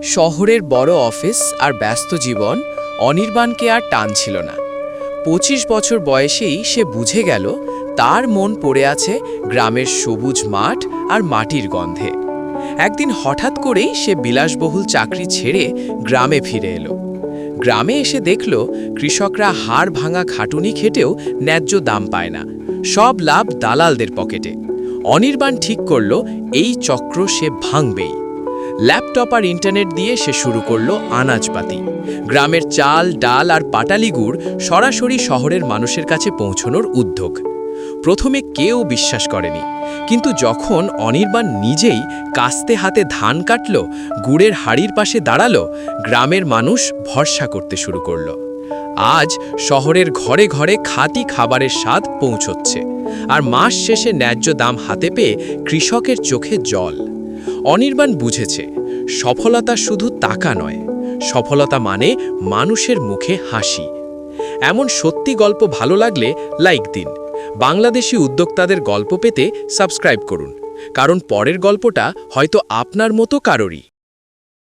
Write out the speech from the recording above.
শহরের বড় অফিস আর ব্যস্ত জীবন অনির্বাণকে আর টানছিল না। ২৫ বছর বয়সেই সে বুঝে গেল তার মন পড়ে আছে গ্রামের সবুজ মাঠ আর মাটির গন্ধে। একদিন হঠাৎ করেই সে বিলাসবহুল চাকরি ছেড়ে গ্রামে ফিরে এলো। গ্রামে এসে দেখল কৃষকরা হাড় ভাঙা খাটুনি খেটেও ন্যায্য দাম পায় না, সব লাভ দালালদের পকেটে। অনির্বাণ ঠিক করল এই চক্র সে ভাঙবেই। ল্যাপটপ আর ইন্টারনেট দিয়ে সে শুরু করলো আনাজপাতি, গ্রামের চাল, ডাল আর পাটালি গুড় সরাসরি শহরের মানুষের কাছে পৌঁছানোর উদ্যোগ। প্রথমে কেউ বিশ্বাস করেনি, কিন্তু যখন অনির্বাণ নিজেই কাস্তে হাতে ধান কাটল, গুড়ের হাড়ির পাশে দাঁড়ালো, গ্রামের মানুষ ভরসা করতে শুরু করলো। আজ শহরের ঘরে ঘরে খাঁটি খাবারের স্বাদ পৌঁছচ্ছে, আর মাস শেষে ন্যায্য দাম হাতে পেয়ে কৃষকের চোখে জল। অনির্বাণ বুঝেছে সফলতা শুধু টাকা নয়, সফলতা মানে মানুষের মুখে হাসি। এমন সত্যি গল্প ভালো লাগলে লাইক দিন। বাংলাদেশি উদ্যোক্তাদের গল্প পেতে সাবস্ক্রাইব করুন, কারণ পরের গল্পটা হয়তো আপনার মতো কারোরই।